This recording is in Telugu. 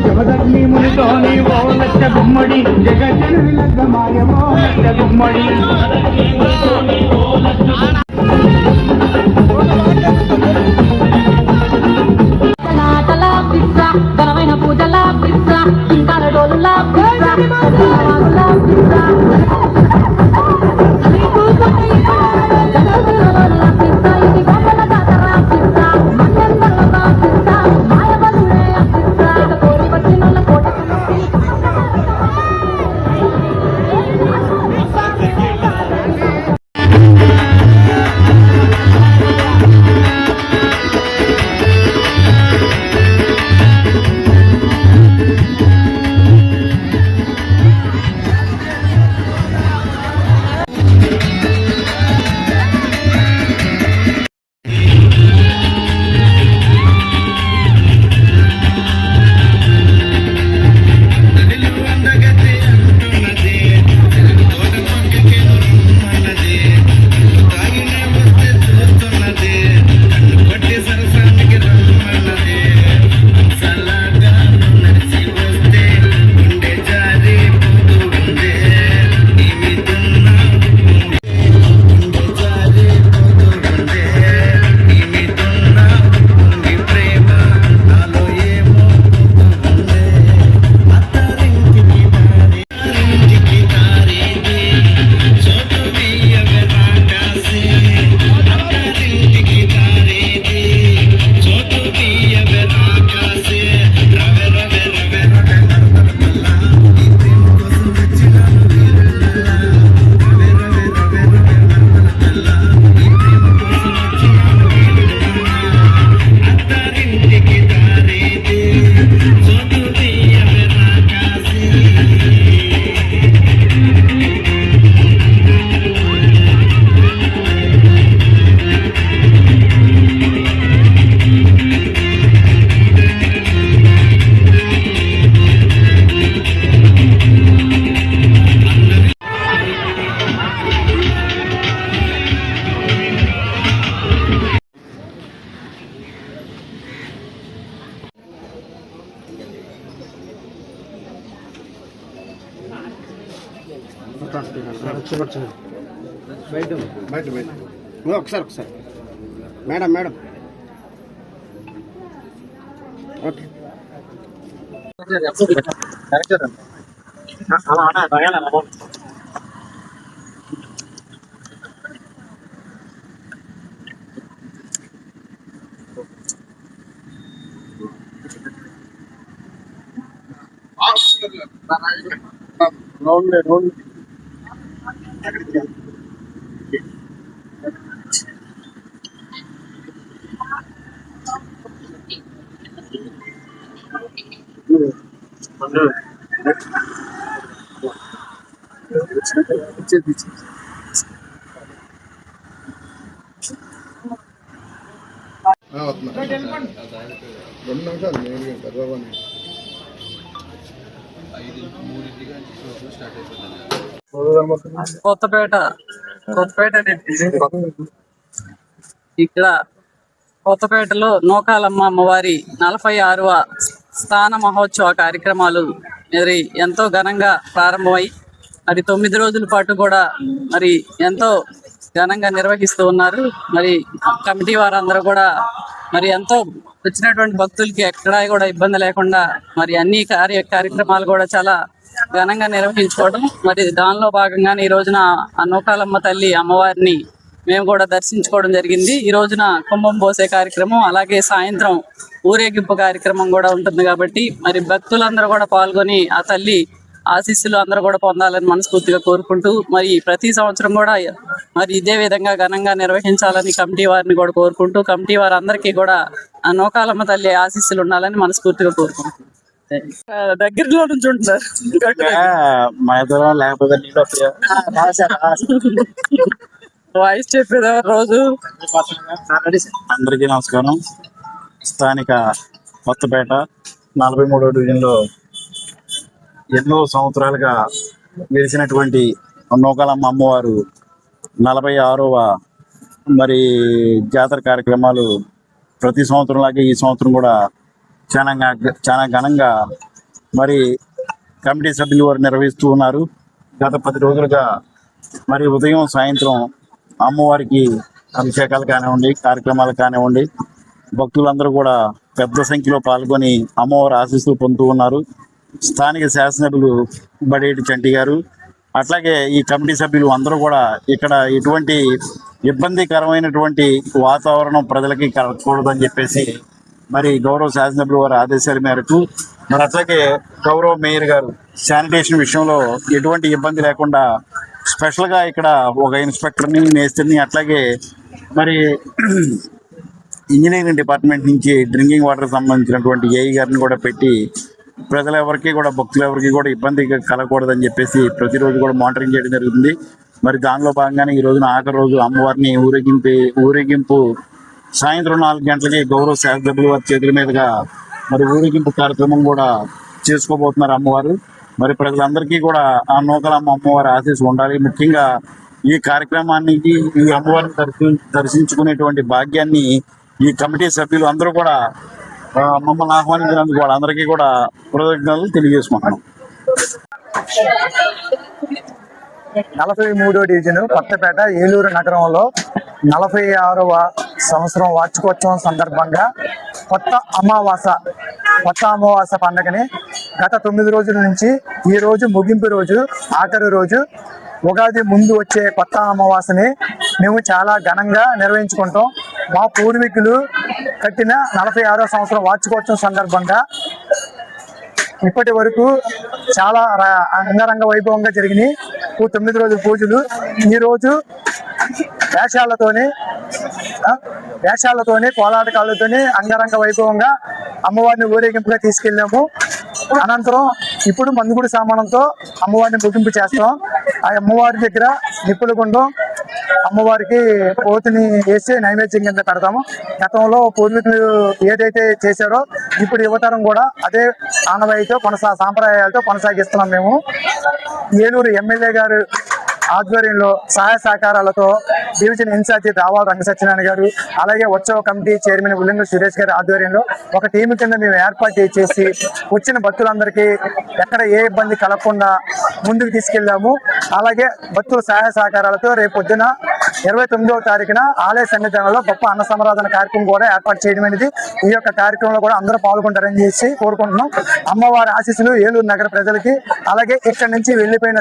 జగదగ్ని మునితోని ఓ లక్ష గుమ్మడి జగజ్జన విలగ్గమాయమో లక్ష గుమ్మడి ఘనమైన పూజల పిస్స ఇంకాల డోలుల బయట ఒకసారి madam madam okay road Kothapeta ఇక్కడ కొత్తపేటలో నూకాలమ్మ అమ్మవారి 46వ స్థాన మహోత్సవ కార్యక్రమాలు మరి ఎంతో ఘనంగా ప్రారంభమై మరి 9 రోజుల పాటు కూడా మరి ఎంతో ఘనంగా నిర్వహిస్తూ ఉన్నారు. మరి కమిటీ వారందరూ కూడా మరి ఎంతో వచ్చినటువంటి భక్తులకి ఎక్కడా కూడా ఇబ్బంది లేకుండా మరి అన్ని కార్యక్రమాలు కూడా చాలా ఘనంగా నిర్వహించుకోవడం. మరి దానిలో భాగంగానే ఈ రోజున నూకాలమ్మ తల్లి అమ్మవారిని మేము కూడా దర్శించుకోవడం జరిగింది. ఈ రోజున కుంభం పోసే కార్యక్రమం, అలాగే సాయంత్రం ఊరేగింపు కార్యక్రమం కూడా ఉంటుంది కాబట్టి మరి భక్తులందరూ కూడా పాల్గొని ఆ తల్లి ఆశీస్సులు అందరూ కూడా పొందాలని మనస్ఫూర్తిగా కోరుకుంటూ, మరి ప్రతి సంవత్సరం కూడా మరి ఇదే విధంగా ఘనంగా నిర్వహించాలని కమిటీ వారిని కూడా కోరుకుంటూ, కమిటీ వారందరికీ కూడా ఆ నూకాలమ్మ తల్లి ఆశీస్సులు ఉండాలని మనస్ఫూర్తిగా కోరుకుంటున్నాం. దగ్గరలో నుంచి ఉంటున్నారు వాయిస్ చెప్పేదా రోజు. అందరికీ నమస్కారం. స్థానిక కొత్తపేట 43వ డివిజన్లో ఎన్నో సంవత్సరాలుగా వెలిసినటువంటి నూకాలమ్మ అమ్మవారు 46వ మరి జాతర కార్యక్రమాలు ప్రతి సంవత్సరం లాగే ఈ సంవత్సరం కూడా చాలా ఘనంగా మరి కమిటీ సభ్యులు వారు నిర్వహిస్తూ ఉన్నారు. గత 10 రోజులుగా మరి ఉదయం సాయంత్రం అమ్మవారికి అభిషేకాలు కానివ్వండి, కార్యక్రమాలు కానివ్వండి, భక్తులందరూ కూడా పెద్ద సంఖ్యలో పాల్గొని అమ్మవారి ఆశీస్సులు పొందుతూ ఉన్నారు. స్థానిక శాసనసభ్యులు బడేటి చంటి గారు, అట్లాగే ఈ కమిటీ సభ్యులు అందరూ కూడా ఇక్కడ ఎటువంటి ఇబ్బందికరమైనటువంటి వాతావరణం ప్రజలకి కలగకూడదని చెప్పేసి మరి గౌరవ శాసనసభ్యులు వారి ఆదేశాల మేరకు, మరి అట్లాగే గౌరవ మేయర్ గారు శానిటేషన్ విషయంలో ఎటువంటి ఇబ్బంది లేకుండా స్పెషల్గా ఇక్కడ ఒక ఇన్స్పెక్టర్ని, మేస్త్రిని, అట్లాగే మరి ఇంజనీరింగ్ డిపార్ట్మెంట్ నుంచి డ్రింకింగ్ వాటర్ సంబంధించినటువంటి ఏఈ గారిని కూడా పెట్టి ప్రజలు ఎవరికి కూడా, భక్తులు ఎవరికి కూడా ఇబ్బంది కలగకూడదని చెప్పేసి ప్రతిరోజు కూడా మానిటరింగ్ చేయడం జరుగుతుంది. మరి దానిలో భాగంగానే ఈ రోజున ఆఖరి రోజు అమ్మవారిని ఊరేగింపు సాయంత్రం 4 గంటలకి గౌరవ శాసనసభ్యుల వారి చేతుల మీదుగా మరి ఊరేగింపు కార్యక్రమం కూడా చేసుకోబోతున్నారు అమ్మవారు. మరి ప్రజలందరికీ కూడా ఆ నూకాలమ్మ అమ్మవారి ఆశీస్సు ఉండాలి. ముఖ్యంగా ఈ కార్యక్రమానికి ఈ అమ్మవారిని దర్శించుకునేటువంటి భాగ్యాన్ని ఈ కమిటీ సభ్యులు అందరూ కూడా మమ్మల్ని ఆహ్వానించినందుకు వాళ్ళందరికీ కూడా కృతజ్ఞతలు తెలియజేసుకుంటున్నాం. 43వ డివిజన్ కొత్తపేట ఏలూరు నగరంలో 46వ సంవత్సరం వార్షికోత్సవం సందర్భంగా కొత్త అమావాస పండుగని గత 9 రోజుల నుంచి ఈ రోజు ముగింపు రోజు, ఆఖరి రోజు ఉగాది ముందు వచ్చే కొత్త అమావాసని మేము చాలా ఘనంగా నిర్వహించుకుంటాం. మా పూర్వీకులు కట్టిన 46వ సంవత్సరం వార్షికోత్సవం సందర్భంగా ఇప్పటి వరకు చాలా అంగరంగ వైభవంగా జరిగినాయి 9 రోజుల పూజలు. ఈరోజు వేషాలతోని కోలాటకాలతోని అంగరంగ వైభవంగా అమ్మవారిని ఊరేగింపుగా తీసుకెళ్ళాము. అనంతరం ఇప్పుడు మందుగుడి సామానంతో అమ్మవారిని ముగింపు చేస్తాం. ఆ అమ్మవారి దగ్గర నిప్పుల గుండం అమ్మవారికి పోతుని వేసి నైవేద్యం కింద పెడతాము. గతంలో పూర్వీకులు ఏదైతే చేశారో ఇప్పుడు యువతరం కూడా అదే ఆనవాయితో సాంప్రదాయాలతో కొనసాగిస్తున్నాం. మేము ఏలూరు ఎమ్మెల్యే గారు ఆధ్వర్యంలో సహాయ సహకారాలతో డివిజన్ ఇన్ఛార్జి దావాల రంగసత్యనారాయణ గారు, అలాగే ఉత్సవ కమిటీ చైర్మన్ ఉల్లింగ సురేష్ గారి ఆధ్వర్యంలో ఒక టీం కింద మేము ఏర్పాటు చేసి వచ్చిన భక్తులందరికీ ఎక్కడ ఏ ఇబ్బంది కలగకుండా ముందుకు తీసుకెళ్లాము. అలాగే భక్తుల సహాయ సహకారాలతో రేపు పొద్దున 29వ తారీఖున ఆలయ సన్నిధానంలో గొప్ప అన్న సంరాధన కార్యక్రమం కూడా ఏర్పాటు చేయడం అనేది. ఈ యొక్క కార్యక్రమంలో కూడా అందరూ పాల్గొంటారని కోరుకుంటున్నాం. అమ్మవారి ఆశీస్సులు ఏలూరు నగర ప్రజలకి, అలాగే ఇక్కడి నుంచి వెళ్లిపోయిన